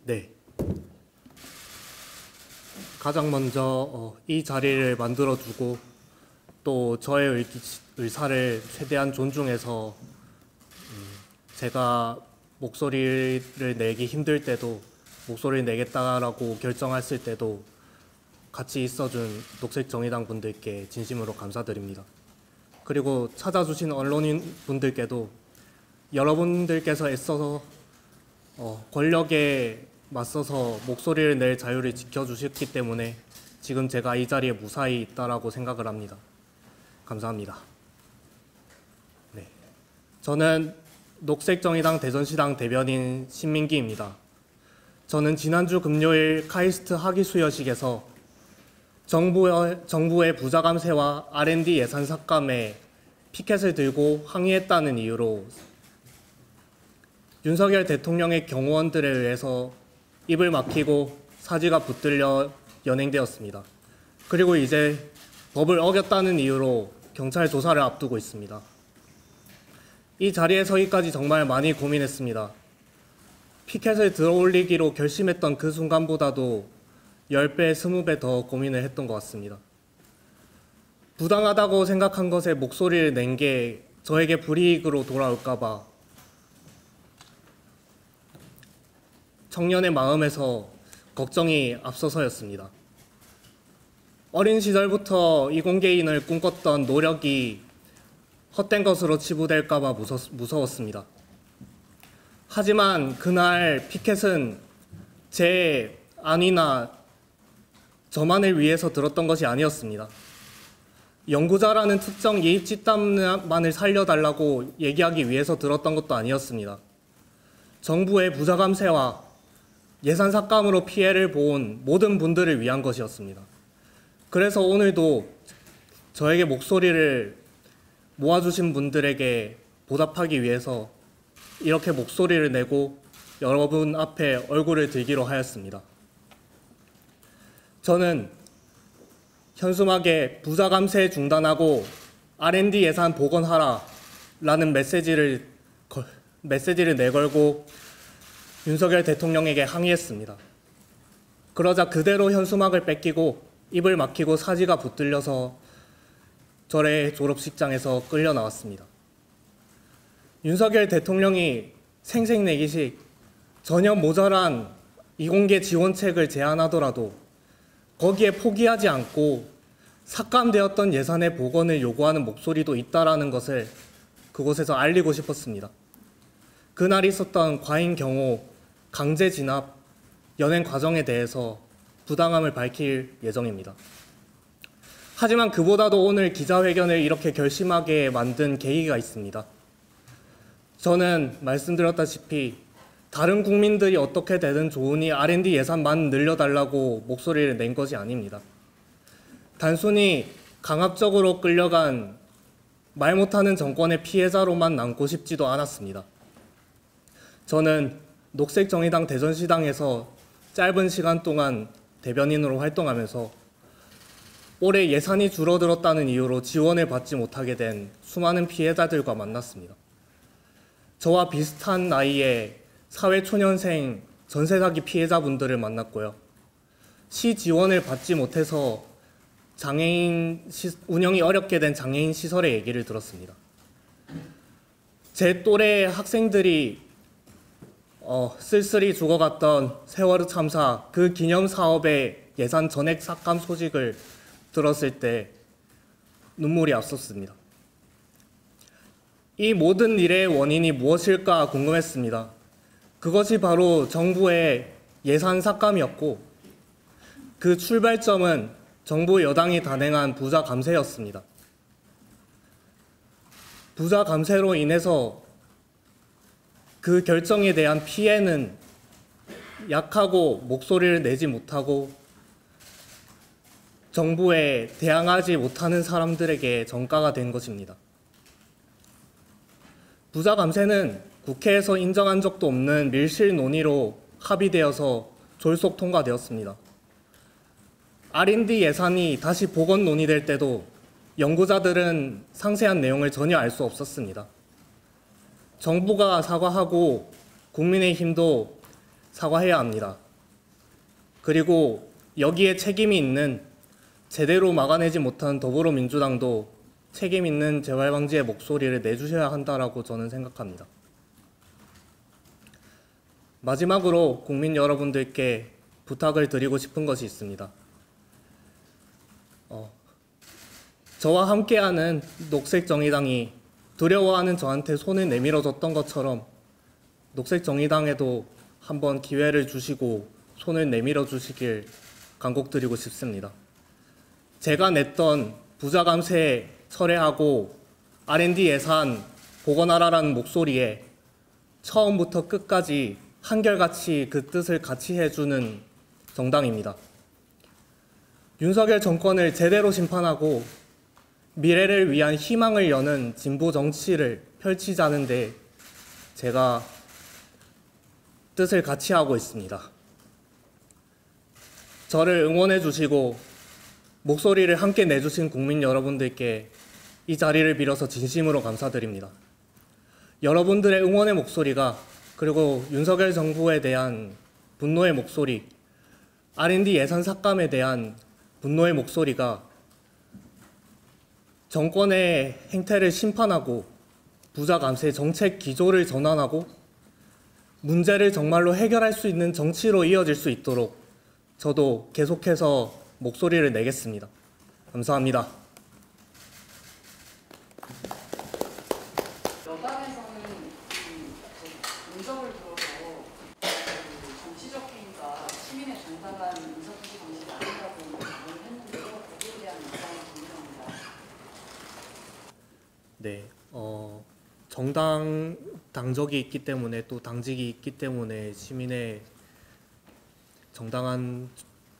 네. 가장 먼저 이 자리를 만들어주고 또 저의 의사를 최대한 존중해서 제가 목소리를 내기 힘들 때도 목소리를 내겠다라고 결정했을 때도 같이 있어준 녹색정의당 분들께 진심으로 감사드립니다. 그리고 찾아주신 언론인 분들께도 여러분들께서 애써서 권력에 맞서서 목소리를 낼 자유를 지켜주셨기 때문에 지금 제가 이 자리에 무사히 있다라고 생각을 합니다. 감사합니다. 네. 저는 녹색정의당 대전시당 대변인 신민기입니다. 저는 지난주 금요일 카이스트 학위 수여식에서 정부의 부자 감세와 R&D 예산 삭감에 피켓을 들고 항의했다는 이유로 윤석열 대통령의 경호원들에 의해서 입을 막히고 사지가 붙들려 연행되었습니다. 그리고 이제 법을 어겼다는 이유로 경찰 조사를 앞두고 있습니다. 이 자리에 서기까지 정말 많이 고민했습니다. 피켓을 들어올리기로 결심했던 그 순간보다도 10배, 20배 더 고민을 했던 것 같습니다. 부당하다고 생각한 것에 목소리를 낸 게 저에게 불이익으로 돌아올까봐 청년의 마음에서 걱정이 앞서서였습니다. 어린 시절부터 이공계인을 꿈꿨던 노력이 헛된 것으로 치부될까봐 무서웠습니다. 하지만 그날 피켓은 제 안위나 저만을 위해서 들었던 것이 아니었습니다. 연구자라는 특정 이익 집단만을 살려달라고 얘기하기 위해서 들었던 것도 아니었습니다. 정부의 부자 감세와 예산 삭감으로 피해를 본 모든 분들을 위한 것이었습니다. 그래서 오늘도 저에게 목소리를 모아주신 분들에게 보답하기 위해서 이렇게 목소리를 내고 여러분 앞에 얼굴을 들기로 하였습니다. 저는 현수막에 부자 감세 중단하고 R&D 예산 복원하라 라는 메시지를 내걸고 윤석열 대통령에게 항의했습니다. 그러자 그대로 현수막을 뺏기고 입을 막히고 사지가 붙들려서 저의 졸업식장에서 끌려 나왔습니다. 윤석열 대통령이 생색내기식 전혀 모자란 이공계 지원책을 제안하더라도 거기에 포기하지 않고 삭감되었던 예산의 복원을 요구하는 목소리도 있다라는 것을 그곳에서 알리고 싶었습니다. 그날 있었던 과잉 경호, 강제 진압, 연행 과정에 대해서 부당함을 밝힐 예정입니다. 하지만 그보다도 오늘 기자회견을 이렇게 결심하게 만든 계기가 있습니다. 저는 말씀드렸다시피 다른 국민들이 어떻게 되든 좋으니 R&D 예산만 늘려달라고 목소리를 낸 것이 아닙니다. 단순히 강압적으로 끌려간 말 못하는 정권의 피해자로만 남고 싶지도 않았습니다. 저는 녹색정의당 대전시당에서 짧은 시간 동안 대변인으로 활동하면서 올해 예산이 줄어들었다는 이유로 지원을 받지 못하게 된 수많은 피해자들과 만났습니다. 저와 비슷한 나이의 사회초년생 전세사기 피해자분들을 만났고요. 시 지원을 받지 못해서 운영이 어렵게 된 장애인 시설의 얘기를 들었습니다. 제 또래 학생들이 쓸쓸히 죽어갔던 세월호 참사 그 기념사업의 예산 전액 삭감 소식을 들었을 때 눈물이 앞섰습니다. 이 모든 일의 원인이 무엇일까 궁금했습니다. 그것이 바로 정부의 예산 삭감이었고 그 출발점은 정부 여당이 단행한 부자 감세였습니다. 부자 감세로 인해서 그 결정에 대한 피해는 약하고 목소리를 내지 못하고 정부에 대항하지 못하는 사람들에게 전가가 된 것입니다. 부자 감세는 국회에서 인정한 적도 없는 밀실 논의로 합의되어서 졸속 통과되었습니다. R&D 예산이 다시 복원 논의될 때도 연구자들은 상세한 내용을 전혀 알 수 없었습니다. 정부가 사과하고 국민의힘도 사과해야 합니다. 그리고 여기에 책임이 있는, 제대로 막아내지 못한 더불어민주당도 책임 있는 재발 방지의 목소리를 내주셔야 한다라고 저는 생각합니다. 마지막으로 국민 여러분들께 부탁을 드리고 싶은 것이 있습니다. 저와 함께하는 녹색정의당이 두려워하는 저한테 손을 내밀어줬던 것처럼 녹색정의당에도 한번 기회를 주시고 손을 내밀어 주시길 간곡드리고 싶습니다. 제가 냈던 부자 감세 철회하고 R&D 예산 복원하라라는 목소리에 처음부터 끝까지 한결같이 그 뜻을 같이 해주는 정당입니다. 윤석열 정권을 제대로 심판하고 미래를 위한 희망을 여는 진보 정치를 펼치자는데 제가 뜻을 같이 하고 있습니다. 저를 응원해 주시고 목소리를 함께 내주신 국민 여러분들께 이 자리를 빌어서 진심으로 감사드립니다. 여러분들의 응원의 목소리가, 그리고 윤석열 정부에 대한 분노의 목소리, R&D 예산 삭감에 대한 분노의 목소리가 정권의 행태를 심판하고 부자 감세 정책 기조를 전환하고 문제를 정말로 해결할 수 있는 정치로 이어질 수 있도록 저도 계속해서 목소리를 내겠습니다. 감사합니다. 여당에서는 문정을 들어서 정치적 행위가 시민의 정당한 인사투기 방식이 아니라고 말을 했는데요. 거기에 대한 입장이 궁금합니다. 네, 정당 당적이 있기 때문에, 또 당직이 있기 때문에 시민의 정당한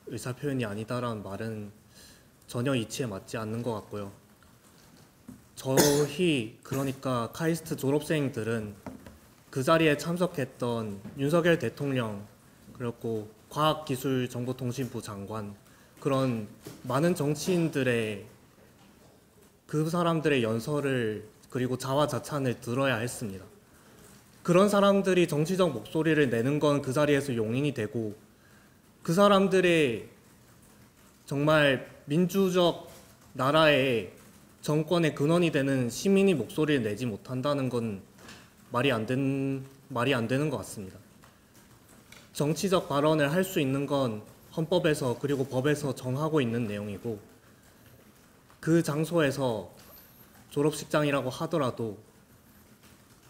의사표현이 아니다라는 말은 전혀 이치에 맞지 않는 것 같고요. 저희, 그러니까 카이스트 졸업생들은 그 자리에 참석했던 윤석열 대통령, 그리고 과학기술정보통신부 장관, 그런 많은 정치인들의, 그 사람들의 연설을, 그리고 자화자찬을 들어야 했습니다. 그런 사람들이 정치적 목소리를 내는 건 그 자리에서 용인이 되고, 그 사람들의 정말 민주적 나라의 정권의 근원이 되는 시민이 목소리를 내지 못한다는 건 말이 안 되는 것 같습니다. 정치적 발언을 할 수 있는 건 헌법에서, 그리고 법에서 정하고 있는 내용이고, 그 장소에서 졸업식장이라고 하더라도,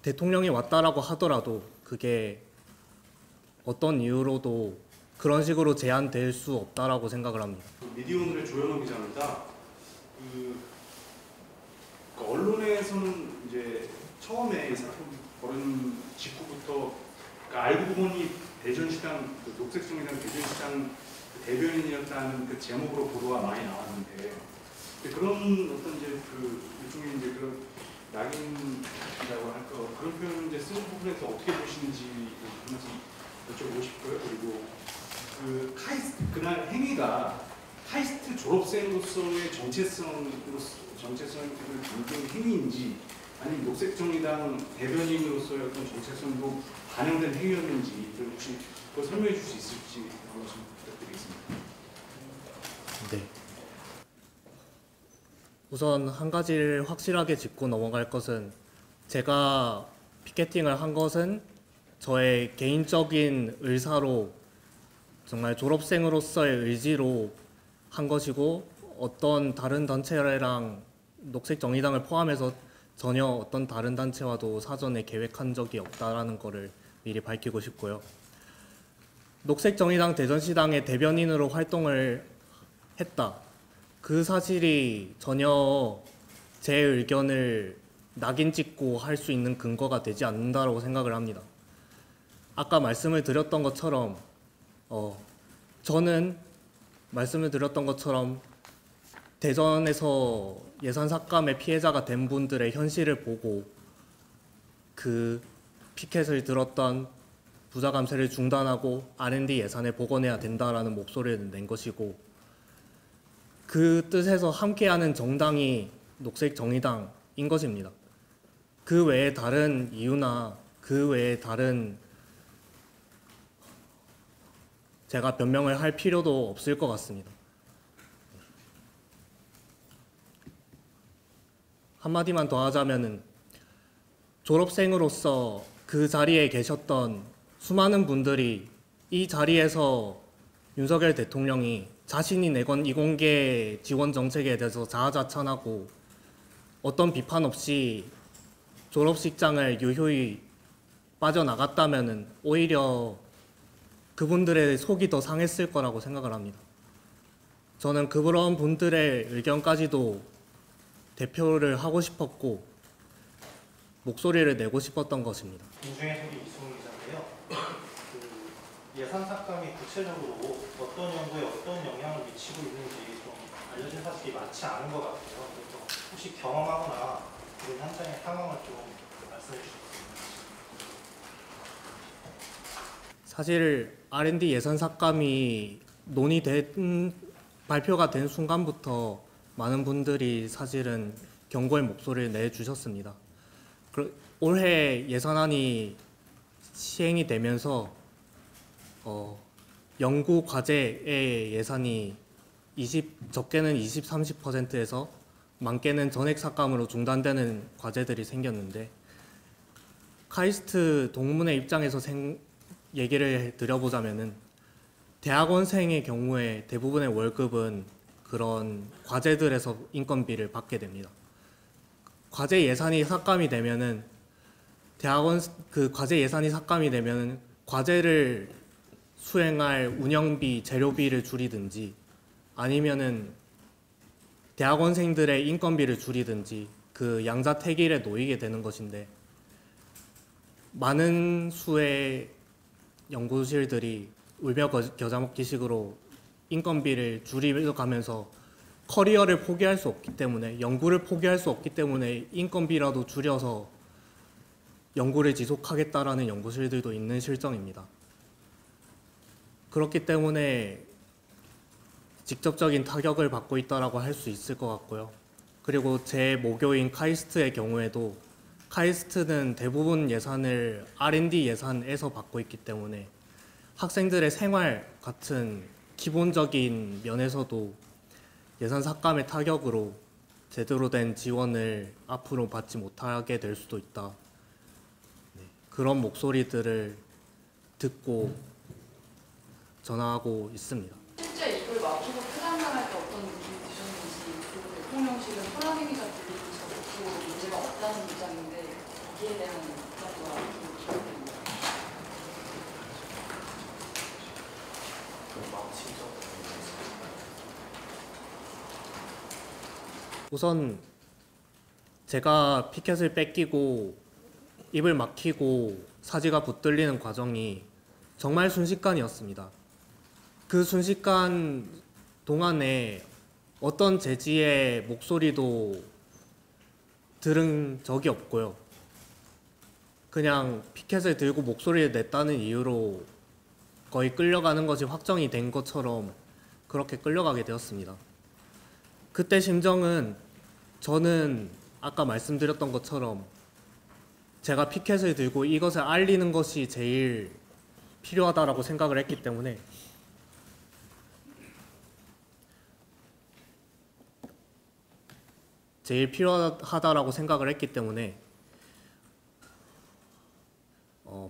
대통령이 왔다라고 하더라도 그게 어떤 이유로도 그런 식으로 제한될 수 없다라고 생각을 합니다. 미디어오늘의 조현호 기자입니다. 언론에서는 이제 처음에 이 사건 벌어진 직후부터 알고 보니 대전시장, 녹색정의당 대전시장 대변인이었다는 그 제목으로 보도가 많이 나왔는데, 그런 어떤 이제 일종의 이제 그런 낙인이라고 할까, 그런 표현을 이제 쓰는 부분에서 어떻게 보시는지 여쭤보고 싶고요. 그리고 그날 행위가 카이스트 졸업생으로서의 정체성을 담긴 행위인지, 아니면 녹색정의당 대변인으로서의 어떤 정체성도 반영된 행위였는지, 혹시 그걸 설명해 줄 수 있을지 한 말씀 부탁드리겠습니다. 네. 우선 한 가지를 확실하게 짚고 넘어갈 것은, 제가 피켓팅을 한 것은 저의 개인적인 의사로, 정말 졸업생으로서의 의지로 한 것이고, 어떤 다른 단체랑 녹색정의당을 포함해서 전혀 어떤 다른 단체와도 사전에 계획한 적이 없다라는 것을 미리 밝히고 싶고요. 녹색정의당 대전시당의 대변인으로 활동을 했다, 그 사실이 전혀 제 의견을 낙인 찍고 할 수 있는 근거가 되지 않는다고 생각을 합니다. 아까 말씀을 드렸던 것처럼 저는 대전에서 예산 삭감의 피해자가 된 분들의 현실을 보고 그 피켓을 들었던 부자 감세를 중단하고 R&D 예산을 복원해야 된다라는 목소리를 낸 것이고, 그 뜻에서 함께하는 정당이 녹색정의당인 것입니다. 그 외에 다른 이유나 그 외에 다른 제가 변명을 할 필요도 없을 것 같습니다. 한마디만 더 하자면은 졸업생으로서 그 자리에 계셨던 수많은 분들이 이 자리에서 윤석열 대통령이 자신이 내건 이공계 지원 정책에 대해서 자아자찬하고 어떤 비판 없이 졸업식장을 유효히 빠져나갔다면은 오히려 그분들의 속이 더 상했을 거라고 생각을 합니다. 저는 그런 분들의 의견까지도 대표를 하고 싶었고 목소리를 내고 싶었던 것입니다. 민중의 소리 이승훈 기자인데요. 그 예산 삭감이 구체적으로 어떤 연구에 어떤 영향을 미치고 있는지 좀 알려진 사실이 많지 않은 것 같아요. 그래서 혹시 경험하거나 그런 현장의 상황을 좀 말씀해 주시겠습니다. 사실 R&D 예산 삭감이 발표가 된 순간부터 많은 분들이 사실은 경고의 목소리를 내주셨습니다. 올해 예산안이 시행이 되면서 연구 과제의 예산이 적게는 20, 30%에서 많게는 전액 삭감으로 중단되는 과제들이 생겼는데 카이스트 동문회 입장에서 얘기를 드려보자면은 대학원생의 경우에 대부분의 월급은 그런 과제들에서 인건비를 받게 됩니다. 과제 예산이 삭감이 되면은 과제 예산이 삭감이 되면은 과제를 수행할 운영비, 재료비를 줄이든지 아니면은 대학원생들의 인건비를 줄이든지 그 양자택일에 놓이게 되는 것인데 많은 수의 연구실들이 울며 겨자 먹기식으로 인건비를 줄여가면서 커리어를 포기할 수 없기 때문에 연구를 포기할 수 없기 때문에 인건비라도 줄여서 연구를 지속하겠다라는 연구실들도 있는 실정입니다. 그렇기 때문에 직접적인 타격을 받고 있다라고 할 수 있을 것 같고요. 그리고 제 모교인 카이스트의 경우에도 카이스트는 대부분 예산을 R&D 예산에서 받고 있기 때문에 학생들의 생활 같은 기본적인 면에서도 예산 삭감의 타격으로 제대로 된 지원을 앞으로 받지 못하게 될 수도 있다. 그런 목소리들을 듣고 전하고 있습니다. 실제 이걸 맡기고 퇴장당할 때 어떤 느낌이 드셨는지, 그리고 대통령실은 호남행위자 분리기 적극적으로 문제가 없다는 입장인데 이에 대한 입장과 좀 부탁드립니다. 우선 제가 피켓을 뺏기고 입을 막히고 사지가 붙들리는 과정이 정말 순식간이었습니다. 그 순식간 동안에 어떤 제지의 목소리도 들은 적이 없고요. 그냥 피켓을 들고 목소리를 냈다는 이유로 거의 끌려가는 것이 확정이 된 것처럼 그렇게 끌려가게 되었습니다. 그때 심정은 저는 아까 말씀드렸던 것처럼 제가 피켓을 들고 이것을 알리는 것이 제일 필요하다라고 생각을 했기 때문에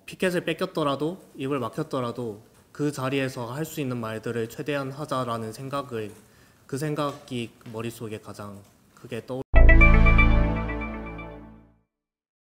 피켓을 뺏겼더라도 입을 막혔더라도 그 자리에서 할 수 있는 말들을 최대한 하자라는 그 생각이 머릿속에 가장 크게 떠오르